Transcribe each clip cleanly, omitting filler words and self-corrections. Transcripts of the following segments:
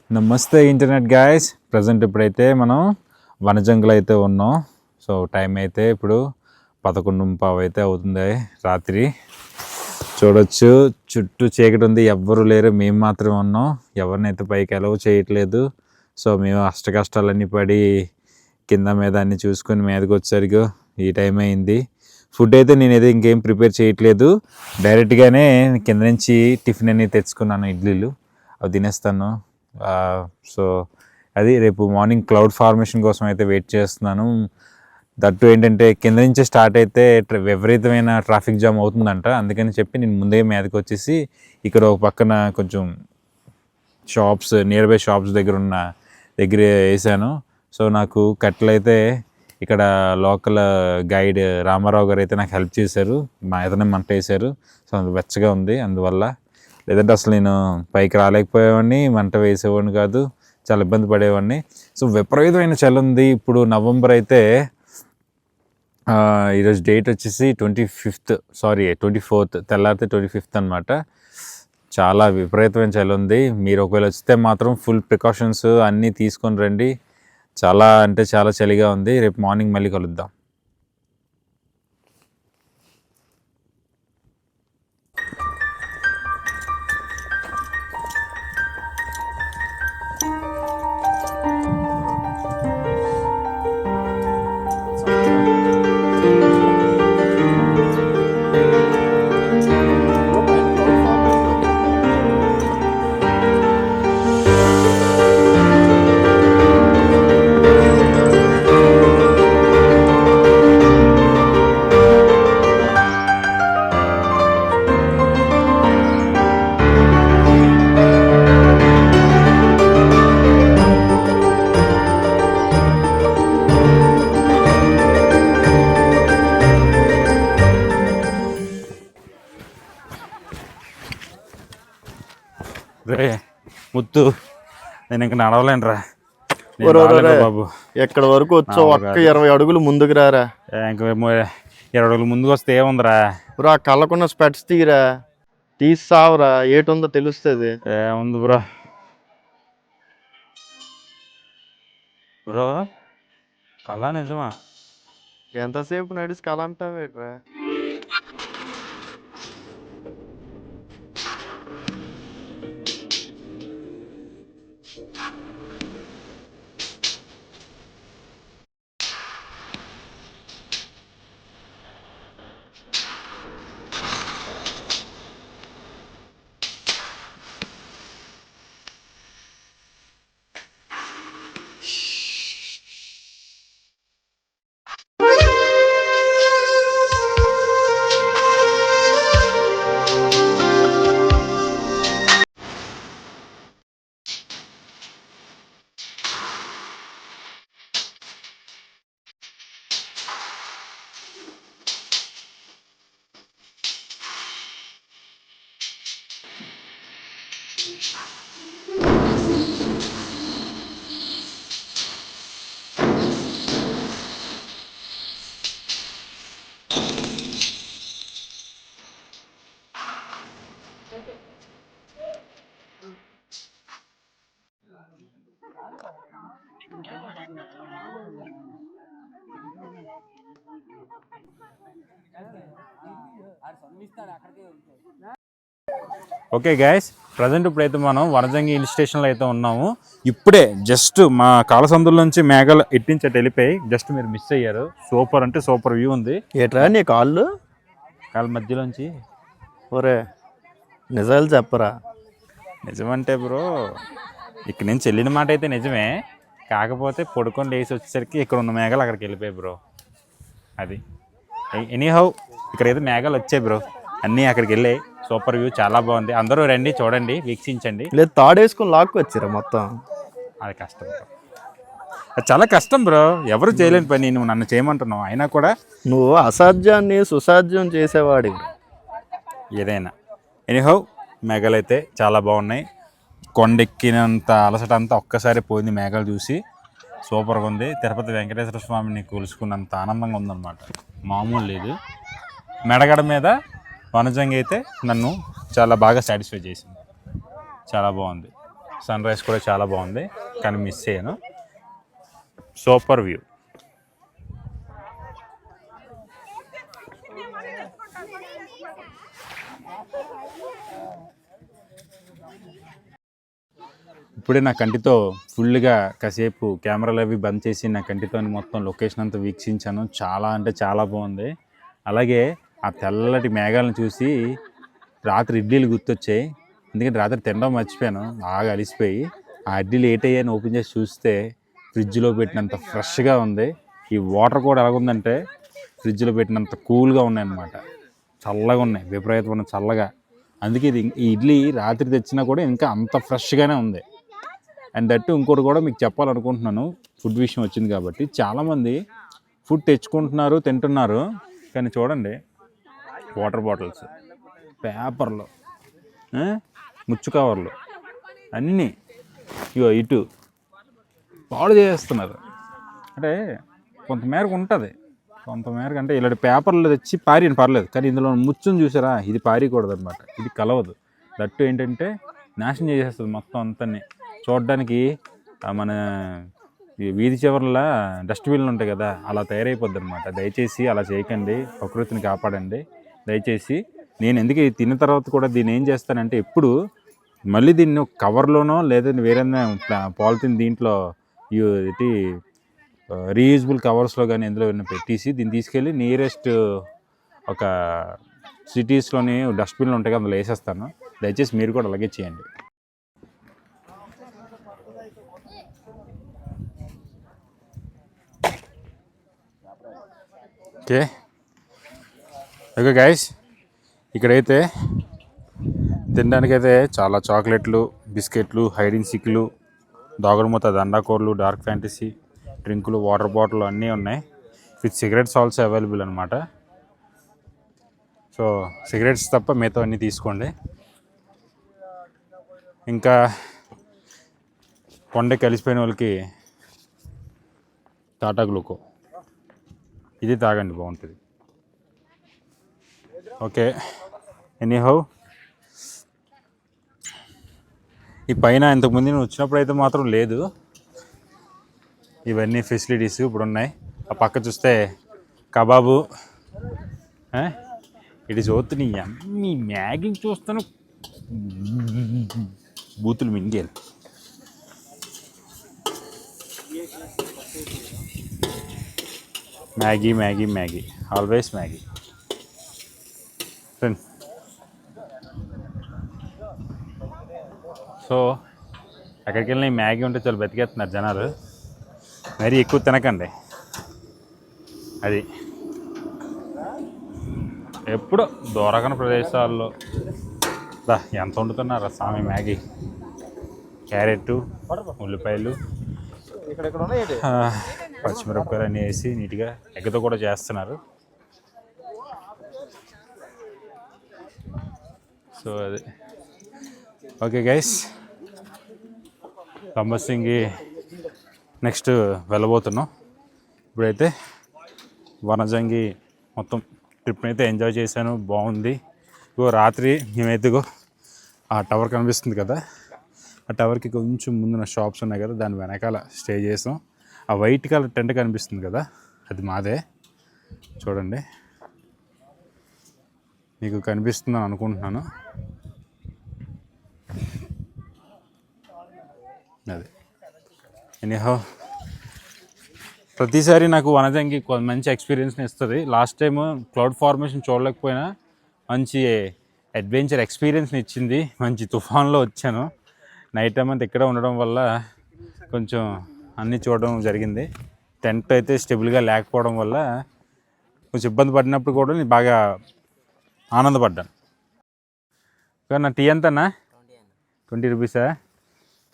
నమస్తే internet guys. Present ఇప్పుడైతే మనం వనజంగల్ అయితే ఉన్నాం. సో టైం అయితే ఇప్పుడు 11:15 అయితే అవుతుంది రాత్రి. చూడొచ్చు చుట్టూ చీకటి ఉంది, ఎవ్వరు లేరు, మేము మాత్రమే ఉన్నాం. ఎవరినైతే పైకి అలవ్ చేయట్లేదు. సో మేము కష్టాలన్నీ పడి కింద మీద అన్నీ చూసుకొని మీదకి వచ్చేసరికి ఈ టైం అయింది. ఫుడ్ అయితే నేనైతే ఇంకేం ప్రిపేర్ చేయట్లేదు, డైరెక్ట్గానే కింద నుంచి టిఫిన్ అనేది తెచ్చుకున్నాను, ఇడ్లీలు అవి తినేస్తాను. సో అది రేపు మార్నింగ్ క్లౌడ్ ఫార్మేషన్ కోసం అయితే వెయిట్ చేస్తున్నాను. దట్టు ఏంటంటే కింద నుంచి స్టార్ట్ అయితే విపరీతమైన ట్రాఫిక్ జామ్ అవుతుందంట. అందుకని చెప్పి నేను ముందే మీదకి వచ్చేసి ఇక్కడ ఒక పక్కన కొంచెం షాప్స్, నియర్ బై షాప్స్ దగ్గర వేసాను. సో నాకు కట్టెలైతే ఇక్కడ లోకల్ గైడ్ రామారావు గారు అయితే నాకు హెల్ప్ చేశారు. మా ఏదైనా మంట వేశారు. సో అది వెచ్చగా ఉంది అందువల్ల. లేదంటే అసలు నేను పైకి రాలేకపోయేవాడిని, మంట వేసేవాడిని కాదు, చాలా ఇబ్బంది పడేవాడిని. సో విపరీతమైన చలి ఉంది. ఇప్పుడు నవంబర్ అయితే ఈరోజు డేట్ వచ్చేసి 24th, తెల్లారితే 25th అనమాట. చాలా విపరీతమైన చలి ఉంది. మీరు ఒకవేళ వస్తే మాత్రం ఫుల్ ప్రికాషన్స్ అన్నీ తీసుకొని రండి. చాలా అంటే చాలా చలిగా ఉంది. రేపు మార్నింగ్ మళ్ళీ కలుద్దాం. రే ముత్తు, నేను ఇంక నడవలేనురా బాబు. ఎక్కడ వరకు వచ్చో ఒక్క 20 అడుగులు ముందుకు రారా. ఇంక 20 అడుగులు ముందుకు వస్తే ఏముందిరా బ్రో, ఆ కళ్ళకున్న స్పెట్స్ తీరా, తీసావురా, ఏటుందో తెలుస్తుంది. ఏముంది బ్రో. బ్రో కళ నిజమా? ఎంతసేపు నడిచి కళ అంటావేట్రా? ఓకే గైస్, ప్రజెంట్ ఇప్పుడైతే మనం వనజంగి హిల్ స్టేషన్లో అయితే ఉన్నాము. ఇప్పుడే జస్ట్ మా కాలసందుల నుంచి మేఘాలు ఎట్టించట వెళ్ళిపోయి జస్ట్ మీరు మిస్ అయ్యారు. సూపర్ అంటే సూపర్ వ్యూ ఉంది. ఏట్రా నీ కాళ్ళు మధ్యలోంచి? ఒరే నిజాలు చెప్పరా. నిజమంటే బ్రో, ఇక్కడ నుంచి వెళ్ళిన మాట అయితే నిజమే, కాకపోతే పడుకొని లేసి వచ్చేసరికి ఇక్కడ ఉన్న మేఘాలు అక్కడికి వెళ్ళిపోయాయి బ్రో. అది ఎనీహౌ ఇక్కడైతే మేఘాలు వచ్చాయి బ్రో, అన్నీ అక్కడికి వెళ్ళాయి. సూపర్ వ్యూ, చాలా బాగుంది. అందరూ రండి, చూడండి, వీక్షించండి. లేదు తాడేసుకొని లాక్కు వచ్చిరా మొత్తం. అది కష్టం బ్రో, అది చాలా కష్టం బ్రో. ఎవరు చేయలేని పని నువ్వు నన్ను చేయమంటున్నావు. అయినా కూడా నువ్వు అసాధ్యాన్ని సుసాధ్యం చేసేవాడి. ఏదైనా ఎనీహౌ మేఘాలు అయితే చాలా బాగున్నాయి. కొండెక్కినంత అలసట అంతా ఒక్కసారి పోయింది మేఘాలు చూసి. సూపర్గా ఉంది. తిరుపతి వెంకటేశ్వర స్వామిని కొలుసుకున్నంత ఆనందంగా ఉందన్నమాట, మామూలు లేదు. మెడగడ మీద వనజంగి అయితే నన్ను చాలా బాగా సాటిస్ఫై చేసింది, చాలా బాగుంది. సన్ రైజ్ కూడా చాలా బాగుంది, కానీ మిస్ అయ్యాను. Super view. ఇప్పుడే నా కంటితో ఫుల్గా కాసేపు కెమెరాలు అవి బంద్ చేసి నా కంటితో మొత్తం లొకేషన్ అంతా వీక్షించాను. చాలా అంటే చాలా బాగుంది. అలాగే ఆ తెల్లటి మేఘాలను చూసి రాత్రి ఇడ్లీలు గుర్తొచ్చాయి. ఎందుకంటే రాత్రి తినడం మర్చిపోయాను, బాగా అలిసిపోయి. ఆ ఇడ్లీలు ఏటయ్యాని ఓపెన్ చేసి చూస్తే ఫ్రిడ్జ్లో పెట్టినంత ఫ్రెష్గా ఉంది. ఈ వాటర్ కూడా ఎలాగుందంటే ఫ్రిడ్జ్లో పెట్టినంత కూల్గా ఉన్నాయన్నమాట. చల్లగా ఉన్నాయి, విపరీతమైన చల్లగా. అందుకే ఈ ఇడ్లీ రాత్రి తెచ్చినా కూడా ఇంకా అంత ఫ్రెష్గానే ఉంది. అండ్ దట్టు ఇంకోటి కూడా మీకు చెప్పాలనుకుంటున్నాను, ఫుడ్ విషయం వచ్చింది కాబట్టి. చాలామంది ఫుడ్ తెచ్చుకుంటున్నారు, తింటున్నారు, కానీ చూడండి వాటర్ బాటిల్స్, పేపర్లు, ముచ్చు కవర్లు అన్నీ ఇటు పాడు చేస్తున్నారు. అంటే కొంతమేరకు ఉంటుంది, కొంతమేరకు అంటే ఇలాంటి పేపర్లు తెచ్చి పారిని పర్లేదు, కానీ ఇందులో ముచ్చుని చూసారా, ఇది పారియకూడదు అనమాట. ఇది కలవదు. దట్టు ఏంటంటే నాశనం చేసేస్తుంది మొత్తం అంతని. చూడడానికి మన వీధి చివరల డస్ట్బిన్లు ఉంటాయి కదా, అలా తయారైపోద్ది అనమాట. దయచేసి అలా చేయకండి, ప్రకృతిని కాపాడండి దయచేసి. నేను ఎందుకు తిన్న తర్వాత కూడా దీన్ని ఏం చేస్తానంటే, ఎప్పుడు మళ్ళీ దీన్ని కవర్లోనో లేదా వేరేనా పాలిథిన్ దీంట్లో రీయూజబుల్ కవర్స్లో కానీ ఎందులో పెట్టేసి దీన్ని తీసుకెళ్ళి నియరెస్ట్ ఒక సిటీస్లోని డస్ట్బిన్లు ఉంటాయి కదా, అందులో వేసేస్తాను. దయచేసి మీరు కూడా అలాగే చేయండి. ఓకే గైస్, ఇక్కడైతే తినడానికైతే చాలా చాక్లెట్లు, బిస్కెట్లు, హైడ్ అండ్ సీక్లు, దాగుడుమూత, దండాకూరలు, డార్క్ ఫ్యాంటసీ, డ్రింకులు, వాటర్ బాటిల్ అన్నీ ఉన్నాయి. విత్ సిగరెట్స్ ఆల్సో అవైలబుల్ అనమాట. సో సిగరెట్స్ తప్ప మిగతా అన్నీ తీసుకోండి. ఇంకా కొండ కలిసిపోయిన వాళ్ళకి టాటా గ్లూకో ఇది తాగండి, బాగుంటుంది. ఓకే, ఎనీహౌ ఈ పైన ఇంతకుముందు నేను వచ్చినప్పుడు అయితే మాత్రం లేదు, ఇవన్నీ ఫెసిలిటీస్ ఇప్పుడు ఉన్నాయి. ఆ పక్క చూస్తే కబాబు, ఇటు చూస్తే అన్ని మ్యాగీ చూస్తాను, బూతులు మింగేలు. Maggi Maggi Maggi, always Maggi. So ఎక్కడికి వెళ్ళిన ఈ మ్యాగీ ఉంటే చాలా బతికేస్తున్నారు జనాలు. మరీ ఎక్కువ తినకండి, అది ఎప్పుడో దొరకని ప్రదేశాల్లో. ఎంత వండుతున్నారా స్వామి మ్యాగీ. క్యారెట్, ఉల్లిపాయలు, పచ్చిమిరపకాయలు అన్నీ వేసి నీట్గా ఎగ్గతో కూడా చేస్తున్నారు. సో అది ఓకే గైస్, లంబసింగి నెక్స్ట్ వెళ్ళబోతున్నాం. ఇప్పుడైతే వనజంగి మొత్తం ట్రిప్ని అయితే ఎంజాయ్ చేశాను, బాగుంది. రాత్రి మేమైతే ఆ టవర్ కనిపిస్తుంది కదా, ఆ టవర్కి కొంచెం ముందున షాప్స్ ఉన్నాయి కదా, దాని వెనకాల స్టే చేసాం. ఆ వైట్ కలర్ టెంట్ కనిపిస్తుంది కదా, అది మాదే. చూడండి, మీకు కనిపిస్తుందని అనుకుంటున్నాను. అది ఎనీహౌ ప్రతిసారి నాకు వనజంగి మంచి ఎక్స్పీరియన్స్ని ఇస్తుంది. లాస్ట్ టైం క్లౌడ్ ఫార్మేషన్ చూడలేకపోయినా మంచి అడ్వెంచర్ ఎక్స్పీరియన్స్ని ఇచ్చింది. మంచి తుఫాన్లో వచ్చాను. నైట్ టైం అంతా ఇక్కడ ఉండడం వల్ల కొంచెం అన్నీ చూడడం జరిగింది. టెంట్ అయితే స్టెబుల్గా లేకపోవడం వల్ల కొంచెం ఇబ్బంది పడినప్పుడు కూడా నేను బాగా ఆనందపడ్డాను. కానీ నా టీ ఎంతన్నా? 20 రూపీసా?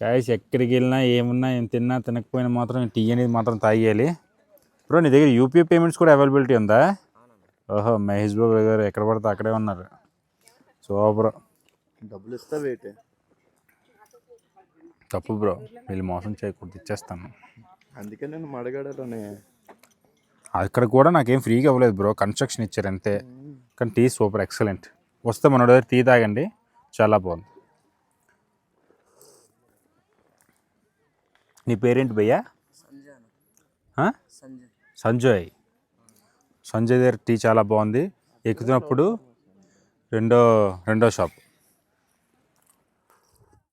కాయస్ ఎక్కడికి వెళ్ళినా ఏమున్నా ఏం తిన్నా తినకపోయినా మాత్రం టీ అనేది మాత్రం తాగేయాలి. బ్రో నీ దగ్గర యూపీఐ పేమెంట్స్ కూడా అవైలబిలిటీ ఉందా? ఓహో, మహేష్ బాబు గారు ఎక్కడ పడితే అక్కడే ఉన్నారు. సూపర్. డబ్బులు ఇస్తా వెయిట్. తప్పు బ్రో, వీళ్ళు మోసం చేయకూడదు, ఇచ్చేస్తాను. అందుకే నేను మడగడలోనే. అక్కడ కూడా నాకేం ఫ్రీగా ఇవ్వలేదు బ్రో, కన్స్ట్రక్షన్ ఇచ్చారు అంతే. కానీ టీ సూపర్ ఎక్సలెంట్. వస్తే మన దగ్గర టీ తాగండి, చాలా బాగుంది. నీ పేరేంటి భయ్యా? ఆ? సంజయ్. సంజయ్ దగ్గర టీ చాలా బాగుంది. ఎక్కుతున్నప్పుడు రెండో షాప్.